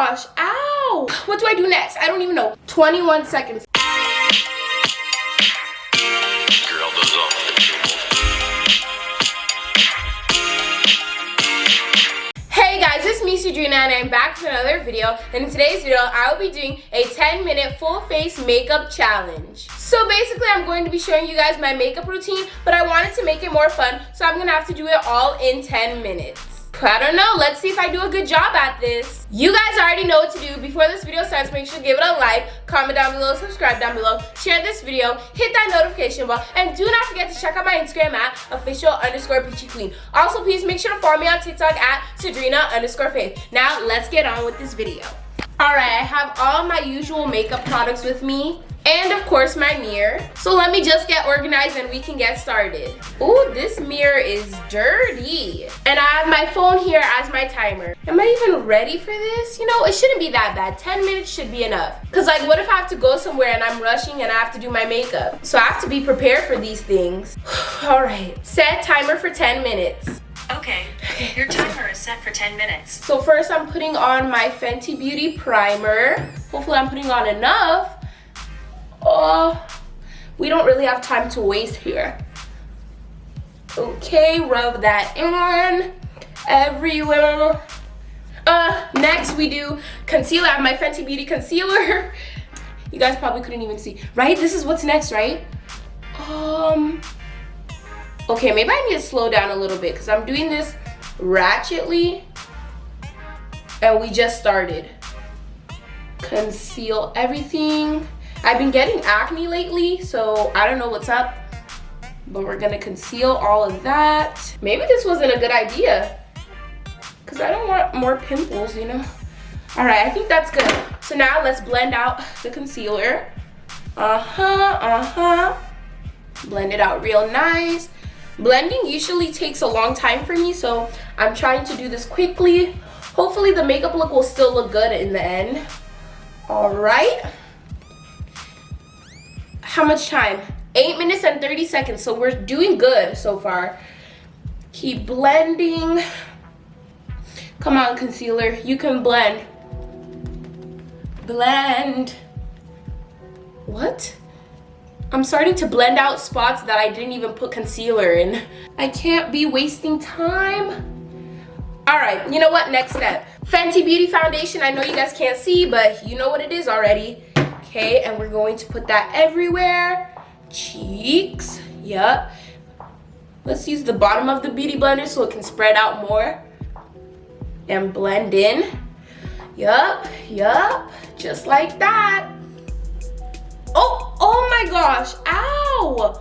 gosh, ow. What do I do next? I don't even know. 21 seconds. Hey guys, it's me, Cidrina, and I'm back with another video. And in today's video, I will be doing a 10-minute full face makeup challenge. So basically, I'm going to be showing you guys my makeup routine, but I wanted to make it more fun, so I'm gonna have to do it all in 10 minutes. I don't know, let's see if I do a good job at this. You guys already know what to do. Before this video starts, make sure to give it a like, comment down below, subscribe down below, share this video, hit that notification bell, and do not forget to check out my Instagram at official_peachyqueen. Also, please make sure to follow me on TikTok at Cidrina_faith. Now, let's get on with this video. Alright, I have all my usual makeup products with me. And of course my mirror. So let me just get organized and we can get started. Ooh, this mirror is dirty. And I have my phone here as my timer. Am I even ready for this? You know, it shouldn't be that bad. 10 minutes should be enough. Cause like, what if I have to go somewhere and I'm rushing and I have to do my makeup? So I have to be prepared for these things. All right, set timer for 10 minutes. Okay, your timer is set for 10 minutes. So first I'm putting on my Fenty Beauty primer. Hopefully I'm putting on enough. Oh, we don't really have time to waste here. Okay, rub that in everywhere. Next we do concealer. I have my Fenty Beauty concealer. You guys probably couldn't even see, right? This is what's next, right? Okay, maybe I need to slow down a little bit because I'm doing this ratchetly and we just started. Conceal everything. I've been getting acne lately, so I don't know what's up, but we're gonna conceal all of that. Maybe this wasn't a good idea because I don't want more pimples, you know? All right, I think that's good. So now let's blend out the concealer. Blend it out real nice. Blending usually takes a long time for me, so I'm trying to do this quickly. Hopefully the makeup look will still look good in the end. All right. How much time? 8 minutes and 30 seconds, so we're doing good so far. Keep blending. Come on, concealer, you can blend. Blend. What? I'm starting to blend out spots that I didn't even put concealer in. I can't be wasting time. All right, you know what? Next step. Fenty Beauty foundation. I know you guys can't see, but you know what it is already. Okay, and we're going to put that everywhere. Cheeks, yep. Let's use the bottom of the beauty blender so it can spread out more. And blend in. Yup, just like that. Oh my gosh, ow.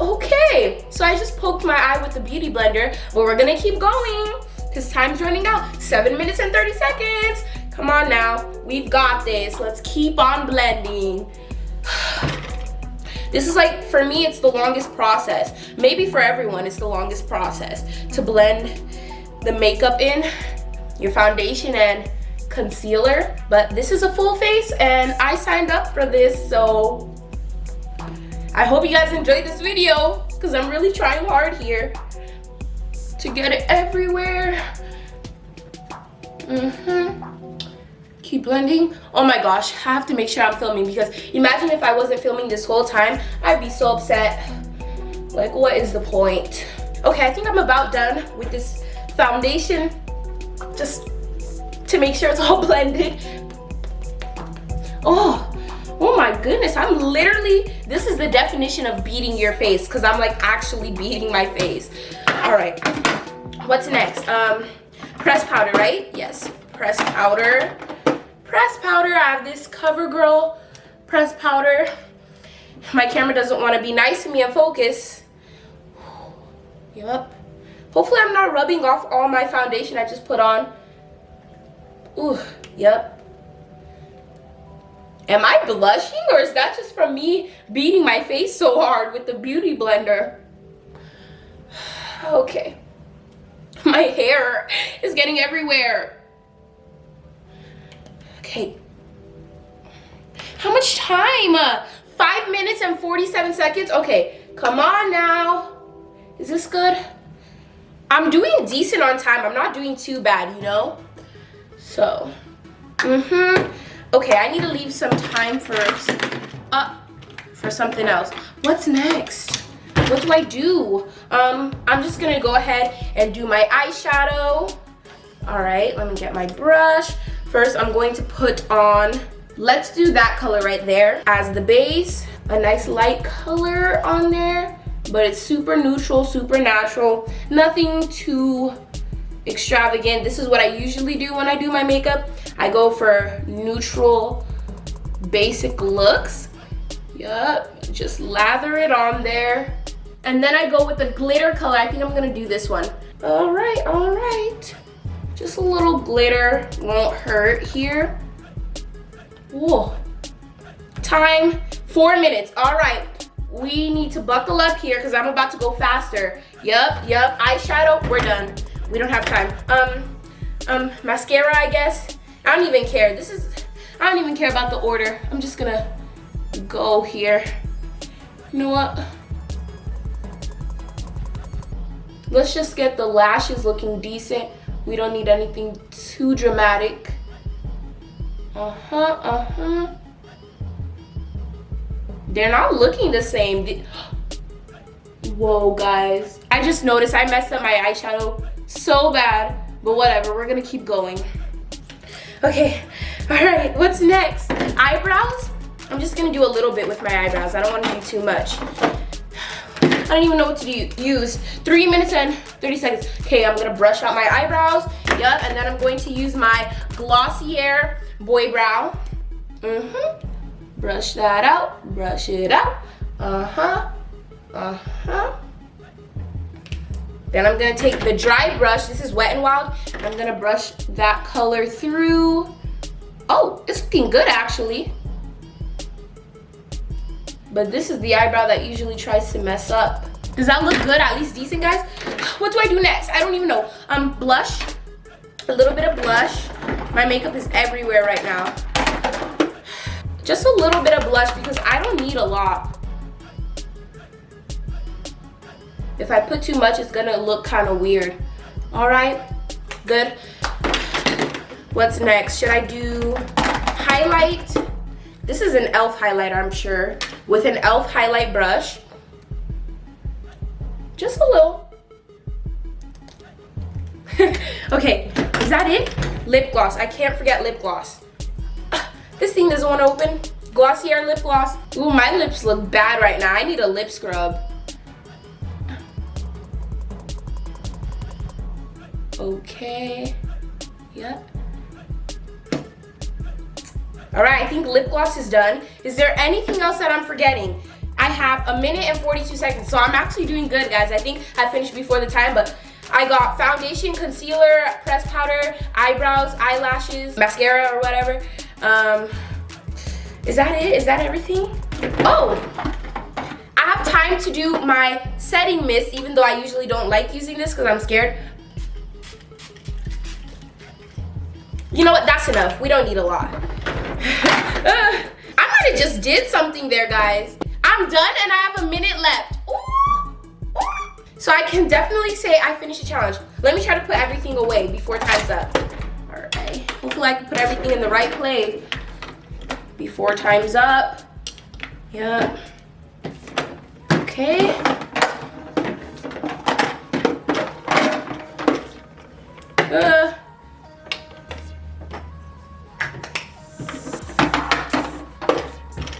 Okay, so I just poked my eye with the beauty blender, but we're gonna keep going because time's running out. 7 minutes and 30 seconds. Come on now, we've got this. Let's keep on blending. This is like, for me, it's the longest process. Maybe for everyone, it's the longest process to blend the makeup in, your foundation and concealer. But this is a full face and I signed up for this, so I hope you guys enjoyed this video because I'm really trying hard here to get it everywhere. Keep blending. Oh my gosh, I have to make sure I'm filming because imagine if I wasn't filming this whole time, I'd be so upset. Like, what is the point? Okay, I think I'm about done with this foundation. Just to make sure it's all blended. Oh my goodness, I'm literally, this is the definition of beating your face because I'm like actually beating my face. All right, what's next? Press powder, right? Yes, press powder. Press powder. I have this CoverGirl press powder. My camera doesn't want to be nice to me and focus. Yup. Hopefully I'm not rubbing off all my foundation I just put on. Ooh, yep. Am I blushing or is that just from me beating my face so hard with the beauty blender? Okay. My hair is getting everywhere. Okay. How much time? 5 minutes and 47 seconds. Okay, come on now. Is this good? I'm doing decent on time. I'm not doing too bad, you know? So, Okay, I need to leave some time for something else. What's next? What do I do? I'm just gonna go ahead and do my eyeshadow. All right, let me get my brush. First, I'm going to put on, let's do that color right there as the base. A nice light color on there, but it's super neutral, super natural. Nothing too extravagant. This is what I usually do when I do my makeup. I go for neutral, basic looks. Yup, just lather it on there. And then I go with the glitter color. I think I'm gonna do this one. All right. Just a little glitter, won't hurt here. Whoa. Time, 4 minutes. All right, we need to buckle up here because I'm about to go faster. Yup, eyeshadow, we're done. We don't have time. Mascara, I guess. I don't even care. I don't even care about the order. I'm just gonna go here. You know what? Let's just get the lashes looking decent. We don't need anything too dramatic. They're not looking the same. Whoa, guys. I just noticed I messed up my eyeshadow so bad, but whatever, we're gonna keep going. Okay, all right, what's next? Eyebrows? I'm just gonna do a little bit with my eyebrows. I don't wanna do too much. I don't even know what to use. 3 minutes and 30 seconds. Okay, I'm gonna brush out my eyebrows. Yup, and then I'm going to use my Glossier Boy Brow. Brush that out, brush it out. Then I'm gonna take the dry brush. This is Wet n Wild. I'm gonna brush that color through. Oh, it's looking good actually. But this is the eyebrow that usually tries to mess up. Does that look good? At least decent, guys? What do I do next? I don't even know. Blush. A little bit of blush. My makeup is everywhere right now. Just a little bit of blush because I don't need a lot. If I put too much, it's gonna look kind of weird. All right, good. What's next? Should I do highlight? This is an e.l.f. highlighter, I'm sure, with an e.l.f. highlight brush. Just a little. Okay, is that it? Lip gloss. I can't forget lip gloss. This thing doesn't want to open. Glossier lip gloss. Ooh, my lips look bad right now. I need a lip scrub. Okay. Yep. All right, I think lip gloss is done. Is there anything else that I'm forgetting? I have 1 minute and 42 seconds, so I'm actually doing good, guys. I think I finished before the time, but I got foundation, concealer, pressed powder, eyebrows, eyelashes, mascara or whatever. Is that it? Is that everything? Oh, I have time to do my setting mist, even though I usually don't like using this because I'm scared. You know what? That's enough. We don't need a lot. I might have just did something there, guys. I'm done and I have 1 minute left. Ooh. Ooh. So I can definitely say I finished the challenge. Let me try to put everything away before time's up. All right. Hopefully I can put everything in the right place before time's up. Yeah. Okay.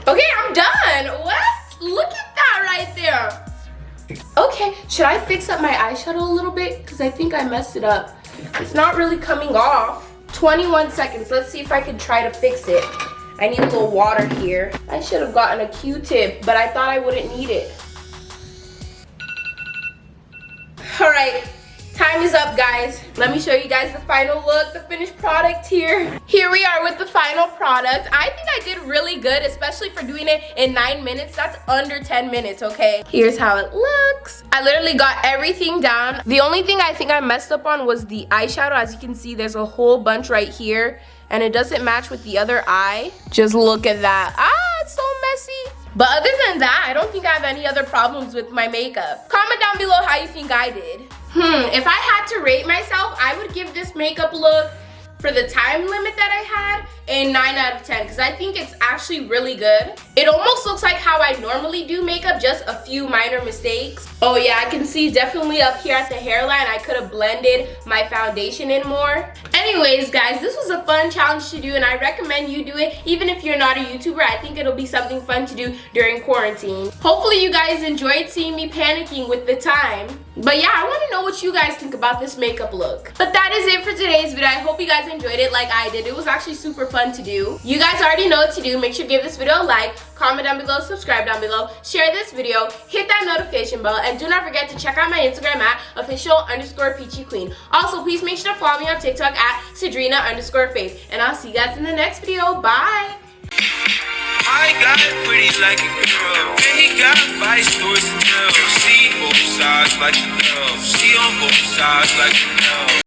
Okay, I'm done. What? Look at that right there. Okay, should I fix up my eyeshadow a little bit? Because I think I messed it up. It's not really coming off. 21 seconds. Let's see if I can try to fix it. I need a little water here. I should have gotten a Q-tip, but I thought I wouldn't need it. All right. Time is up, guys. Let me show you guys the final look, the finished product here. Here we are with the final product. I think I did really good, especially for doing it in 9 minutes. That's under 10 minutes, okay? Here's how it looks. I literally got everything down. The only thing I think I messed up on was the eyeshadow. As you can see, there's a whole bunch right here, and it doesn't match with the other eye. Just look at that. Ah, it's so messy. But other than that, I don't think I have any other problems with my makeup. Comment down below how you think I did. If I had to rate myself, I would give this makeup look for the time limit that I had a 9 out of 10 because I think it's actually really good. It almost looks like how I normally do makeup, just a few minor mistakes. Oh yeah, I can see definitely up here at the hairline I could have blended my foundation in more. Anyways guys, this was a fun challenge to do and I recommend you do it even if you're not a YouTuber. I think it'll be something fun to do during quarantine. Hopefully you guys enjoyed seeing me panicking with the time. But yeah, I want to know what you guys think about this makeup look. But that is it for today's video. I hope you guys enjoyed it like I did. It was actually super fun to do. You guys already know what to do. Make sure to give this video a like, comment down below, subscribe down below, share this video, hit that notification bell, and do not forget to check out my Instagram at official_peachyqueen. Also, please make sure to follow me on TikTok at Cidrina_faith. And I'll see you guys in the next video. Bye! I got it pretty like a girl. They got 5 stories to tell. See both sides like you know. See on both sides like you know.